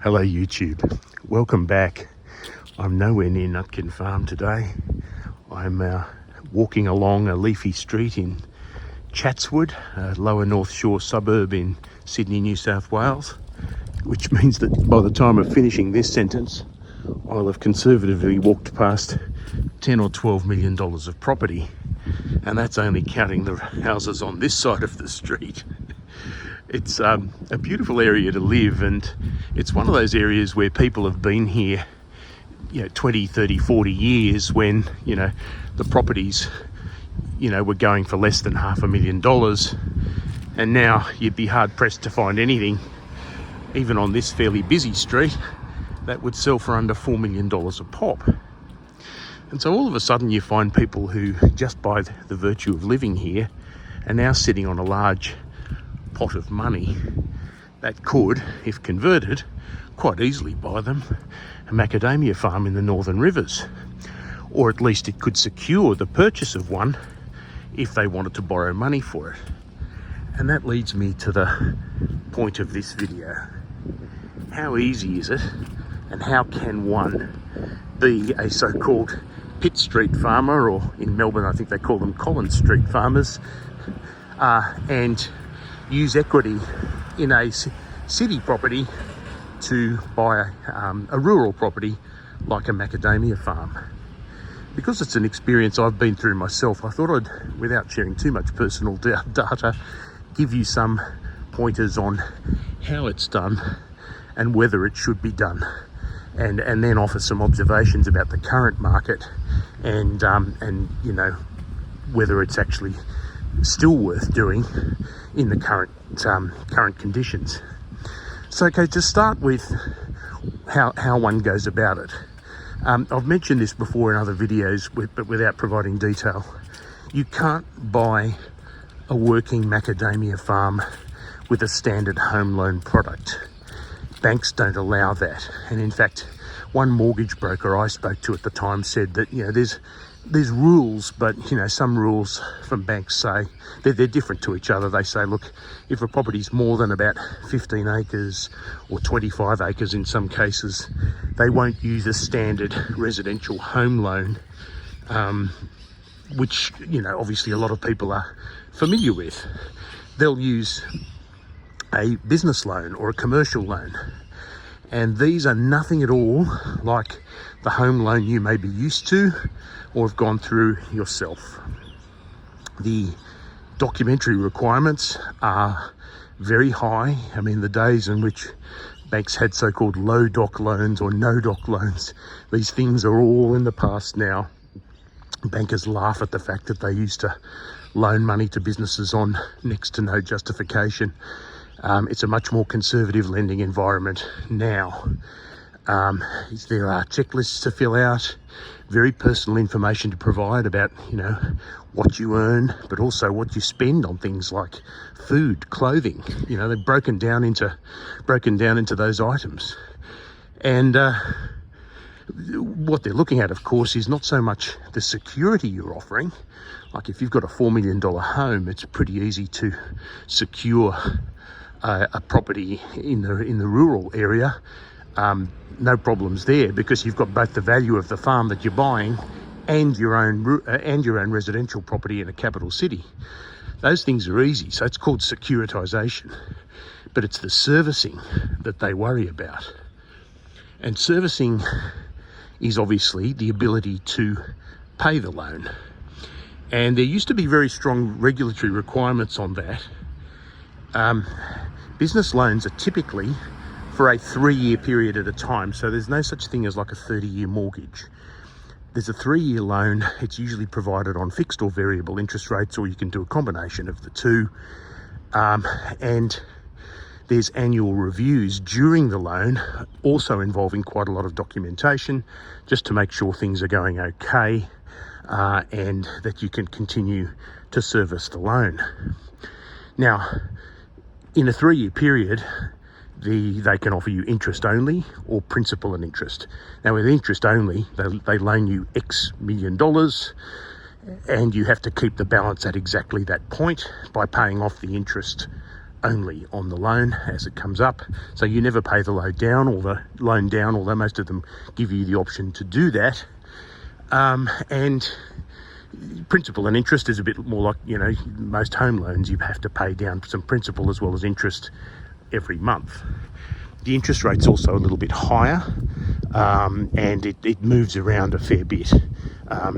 Hello YouTube, welcome back. I'm nowhere near Nutkin Farm today. I'm walking along a leafy street in Chatswood, a lower North Shore suburb in Sydney, New South Wales, which means that by the time of finishing this sentence, I'll have conservatively walked past 10 or 12 million dollars of property, and that's only counting the houses on this side of the street. It's a beautiful area to live, and it's one of those areas where people have been here 20, 30, 40 years when the properties were going for less than $500,000, and now you'd be hard pressed to find anything even on this fairly busy street that would sell for under $4 million a pop. And so all of a sudden you find people who, just by the virtue of living here, are now sitting on a large pot of money that could, if converted, quite easily buy them a macadamia farm in the Northern Rivers, or at least it could secure the purchase of one if they wanted to borrow money for it. And that leads me to the point of this video. How easy is it, and how can one be a so-called Pitt Street farmer, or in Melbourne I think they call them Collins Street farmers, and use equity in a city property to buy a rural property like a macadamia farm? Because it's an experience I've been through myself, I thought I'd, without sharing too much personal data, give you some pointers on how it's done and whether it should be done, and then offer some observations about the current market and whether it's actually still worth doing in the current conditions. So, okay, to start with how one goes about it. I've mentioned this before in other videos, but without providing detail. You can't buy a working macadamia farm with a standard home loan product. Banks don't allow that. And in fact, one mortgage broker I spoke to at the time said that there's rules, but some rules from banks say they're different to each other. They say, look, if a property's more than about 15 acres or 25 acres in some cases, they won't use a standard residential home loan, which obviously a lot of people are familiar with. They'll use a business loan or a commercial loan, and these are nothing at all like the home loan you may be used to or have gone through yourself. The documentary requirements are very high. I mean, the days in which banks had so-called low doc loans or no doc loans, these things are all in the past now. Bankers laugh at the fact that they used to loan money to businesses on next to no justification. It's a much more conservative lending environment now. There are checklists to fill out, very personal information to provide about what you earn, but also what you spend on things like food, clothing. They're broken down into those items. And what they're looking at, of course, is not so much the security you're offering. Like if you've got a $4 million home, it's pretty easy to secure a property in the rural area. No problems there, because you've got both the value of the farm that you're buying and your own residential property in a capital city. Those things are easy, so it's called securitization. But it's the servicing that they worry about. And servicing is obviously the ability to pay the loan. And there used to be very strong regulatory requirements on that. Business loans are typically for a 3-year period at a time, so there's no such thing as like a 30-year mortgage. There's a 3-year loan. It's usually provided on fixed or variable interest rates, or you can do a combination of the two. And there's annual reviews during the loan, also involving quite a lot of documentation, just to make sure things are going okay, and that you can continue to service the loan. Now, in a 3-year period, they can offer you interest only or principal and interest. Now, with interest only, they loan you X million dollars, and you have to keep the balance at exactly that point by paying off the interest only on the loan as it comes up. So you never pay the loan down, although most of them give you the option to do that. And principal and interest is a bit more like, most home loans, you have to pay down some principal as well as interest every month. The interest rate's also a little bit higher, and it moves around a fair bit.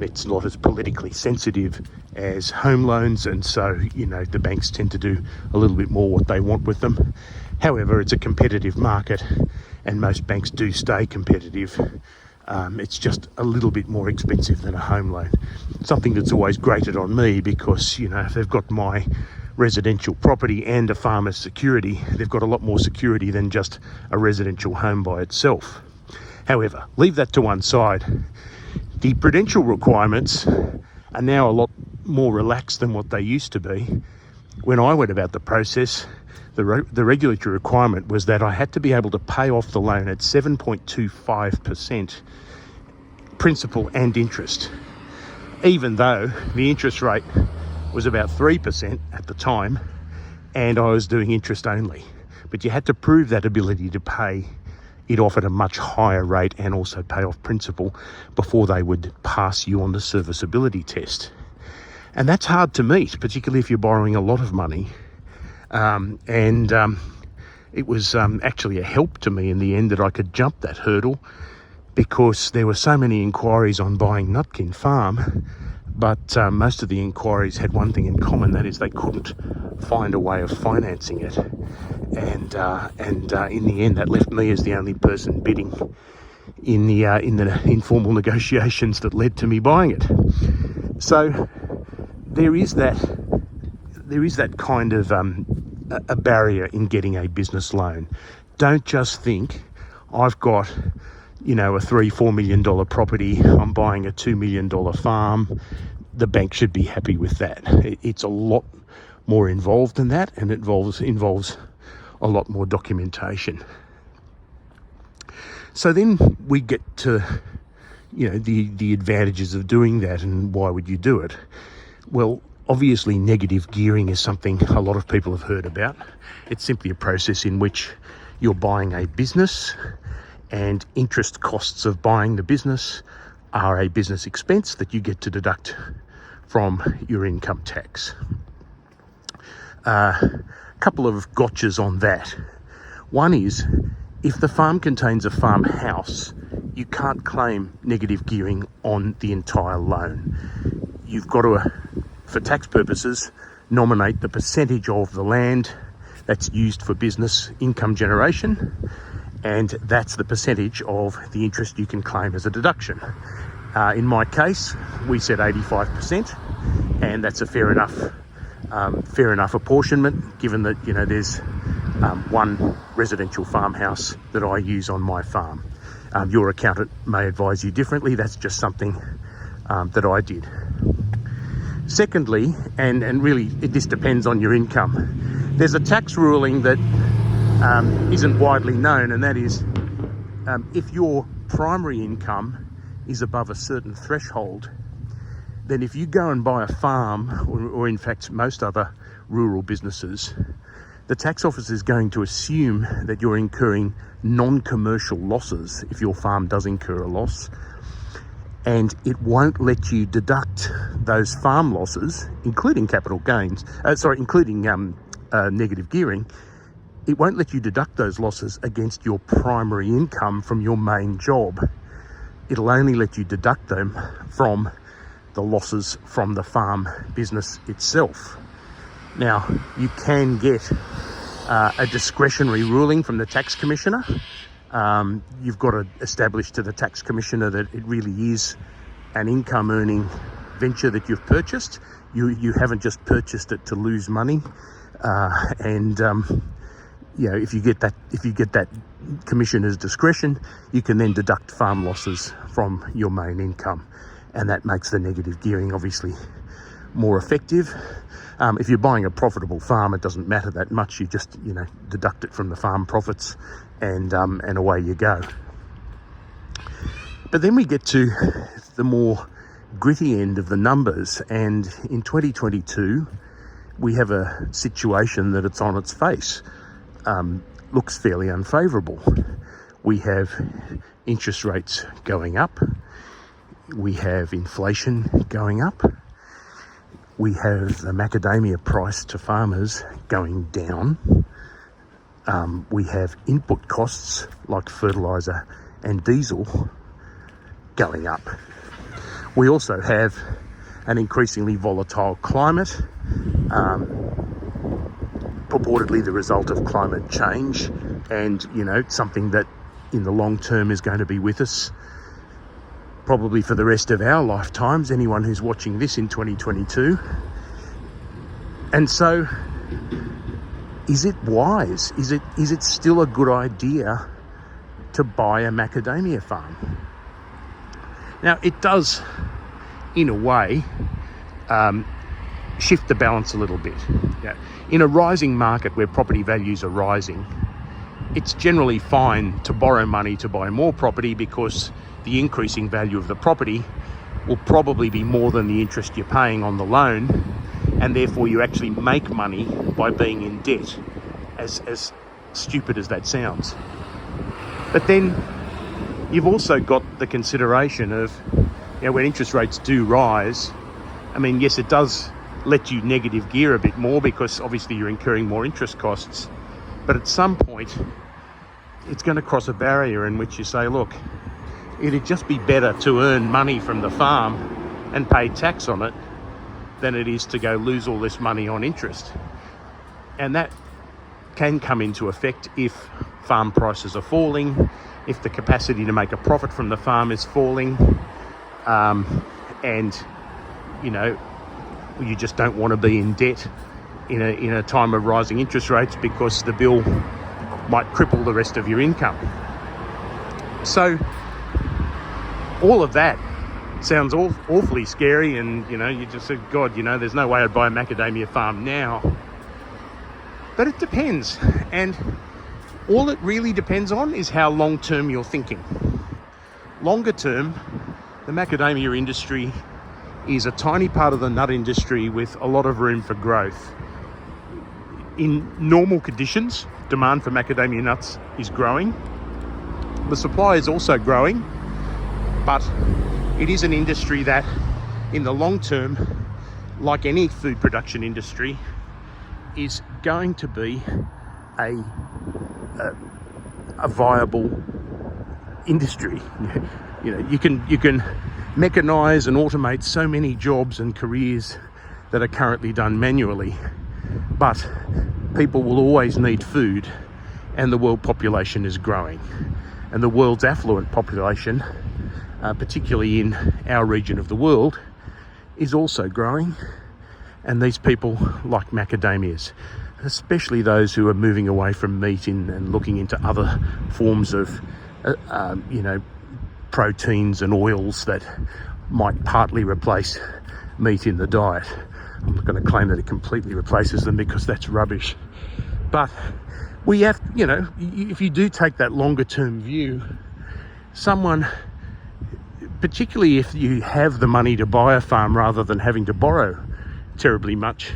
It's not as politically sensitive as home loans, and so, the banks tend to do a little bit more what they want with them. However, it's a competitive market, and most banks do stay competitive. It's just a little bit more expensive than a home loan. Something that's always grated on me, because, if they've got my residential property and a farm as security, they've got a lot more security than just a residential home by itself. However, leave that to one side. The prudential requirements are now a lot more relaxed than what they used to be. When I went about the process, the regulatory requirement was that I had to be able to pay off the loan at 7.25% principal and interest, even though the interest rate was about 3% at the time, and I was doing interest only. But you had to prove that ability to pay it off at a much higher rate and also pay off principal before they would pass you on the serviceability test. And that's hard to meet, particularly if you're borrowing a lot of money. It was actually a help to me in the end that I could jump that hurdle, because there were so many inquiries on buying Nutkin Farm, but most of the inquiries had one thing in common, that is they couldn't find a way of financing it. And in the end, that left me as the only person bidding in the informal negotiations that led to me buying it. So there is that kind of a barrier in getting a business loan. Don't just think, I've got a $3-4 million property, I'm buying a $2 million farm, the bank should be happy with that. It's a lot more involved than that, and it involves a lot more documentation. So then we get to the advantages of doing that, and why would you do it? Well, obviously negative gearing is something a lot of people have heard about. It's simply a process in which you're buying a business, and interest costs of buying the business are a business expense that you get to deduct from your income tax. A couple of gotchas on that. One is, if the farm contains a farmhouse, you can't claim negative gearing on the entire loan. You've got to, for tax purposes, nominate the percentage of the land that's used for business income generation, and that's the percentage of the interest you can claim as a deduction. In my case, we said 85%, and that's a fair enough apportionment, given that there's one residential farmhouse that I use on my farm. Your accountant may advise you differently. That's just something that I did. Secondly, and really this depends on your income, there's a tax ruling that isn't widely known, and that is if your primary income is above a certain threshold, then if you go and buy a farm, or in fact most other rural businesses, the tax office is going to assume that you're incurring non-commercial losses if your farm does incur a loss, and it won't let you deduct those farm losses, including capital gains, including negative gearing. It won't let you deduct those losses against your primary income from your main job. It'll only let you deduct them from the losses from the farm business itself. Now, you can get a discretionary ruling from the tax commissioner. You've got to establish to the tax commissioner that it really is an income earning venture that you've purchased. You haven't just purchased it to lose money. If you get that commissioner's discretion, you can then deduct farm losses from your main income, and that makes the negative gearing obviously more effective. If you're buying a profitable farm, it doesn't matter that much. You just deduct it from the farm profits, and away you go. But then we get to the more gritty end of the numbers, and in 2022 we have a situation that it's on its face, looks fairly unfavourable. We have interest rates going up. We have inflation going up. We have the macadamia price to farmers going down. We have input costs like fertiliser and diesel going up. We also have an increasingly volatile climate, purportedly the result of climate change, and something that in the long term is going to be with us probably for the rest of our lifetimes, anyone who's watching this in 2022. And so, is it wise? Is it still a good idea to buy a macadamia farm? Now, it does, in a way, shift the balance a little bit. Yeah. In a rising market where property values are rising, it's generally fine to borrow money to buy more property because the increasing value of the property will probably be more than the interest you're paying on the loan, and therefore you actually make money by being in debt, as stupid as that sounds. But then you've also got the consideration of, when interest rates do rise, I mean, yes, it does let you negative gear a bit more because obviously you're incurring more interest costs, but at some point it's going to cross a barrier in which you say, look, it'd just be better to earn money from the farm and pay tax on it than it is to go lose all this money on interest. And that can come into effect if farm prices are falling, if the capacity to make a profit from the farm is falling, and you just don't want to be in debt in a time of rising interest rates because the bill might cripple the rest of your income. So all of that sounds awfully scary, and you just said, God, there's no way I'd buy a macadamia farm now. But it depends, and all it really depends on is how long term you're thinking. Longer term, the macadamia industry is a tiny part of the nut industry with a lot of room for growth. In normal conditions, demand for macadamia nuts is growing. The supply is also growing, but it is an industry that, in the long term, like any food production industry, is going to be a viable industry. You can mechanise and automate so many jobs and careers that are currently done manually, but people will always need food, and the world population is growing, and the world's affluent population, particularly in our region of the world, is also growing, and these people like macadamias, especially those who are moving away from meat and looking into other forms of proteins and oils that might partly replace meat in the diet. I'm not going to claim that it completely replaces them because that's rubbish, but we have, if you do take that longer term view, someone, particularly if you have the money to buy a farm rather than having to borrow terribly much,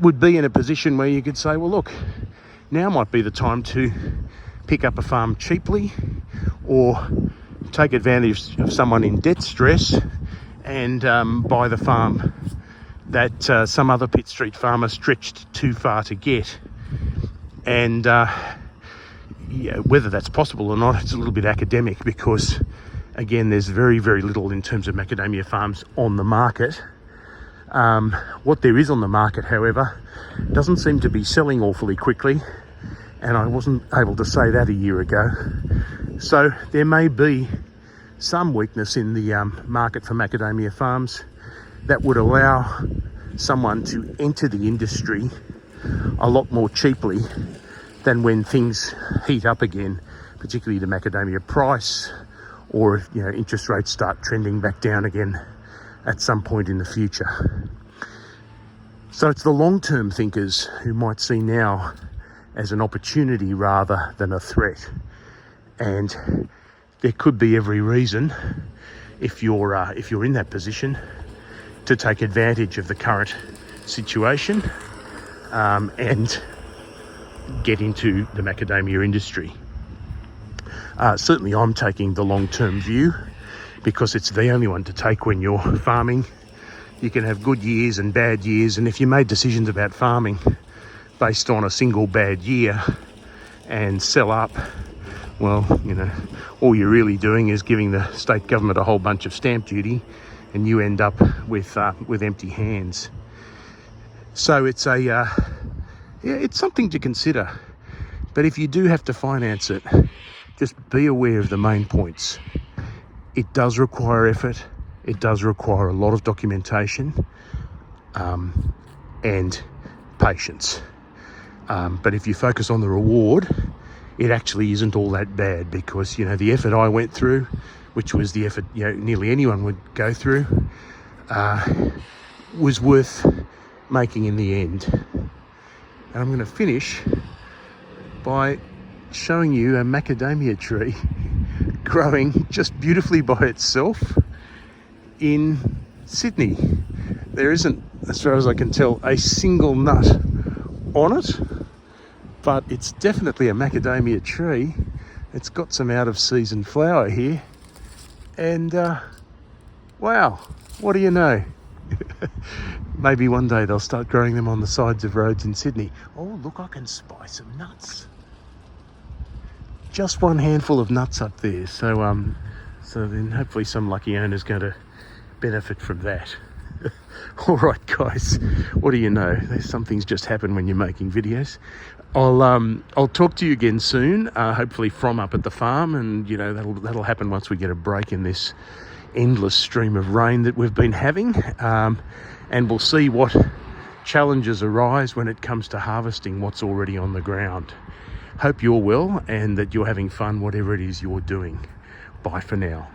would be in a position where you could say, well, look, now might be the time to pick up a farm cheaply, or take advantage of someone in debt stress and buy the farm that some other Pitt Street farmer stretched too far to get. And whether that's possible or not, it's a little bit academic because, again, there's very, very little in terms of macadamia farms on the market. What there is on the market, however, doesn't seem to be selling awfully quickly, and I wasn't able to say that a year ago. So there may be some weakness in the market for macadamia farms that would allow someone to enter the industry a lot more cheaply than when things heat up again, particularly the macadamia price, or if interest rates start trending back down again at some point in the future. So it's the long-term thinkers who might see now as an opportunity rather than a threat. And there could be every reason, if you're in that position, to take advantage of the current situation and get into the macadamia industry. Certainly I'm taking the long-term view because it's the only one to take when you're farming. You can have good years and bad years, and if you made decisions about farming based on a single bad year and sell up, well, you know, all you're really doing is giving the state government a whole bunch of stamp duty, and you end up with empty hands. So it's it's something to consider. But if you do have to finance it, just be aware of the main points. It does require effort. It does require a lot of documentation and patience. But if you focus on the reward, it actually isn't all that bad, because, you know, the effort I went through, which was the effort, you know, nearly anyone would go through, was worth making in the end. And I'm going to finish by showing you a macadamia tree growing just beautifully by itself in Sydney. There isn't, as far as I can tell, a single nut on it, but it's definitely a macadamia tree. It's got some out of season flower here, and wow, what do you know? Maybe one day they'll start growing them on the sides of roads in Sydney. Oh, look, I can spy some nuts. Just one handful of nuts up there, so then hopefully some lucky owner's going to benefit from that. All right, guys, what do you know? Some things just happen when you're making videos. I'll talk to you again soon, hopefully from up at the farm, and you know that'll happen once we get a break in this endless stream of rain that we've been having, and we'll see what challenges arise when it comes to harvesting what's already on the ground. Hope you're well and that you're having fun, whatever it is you're doing. Bye for now.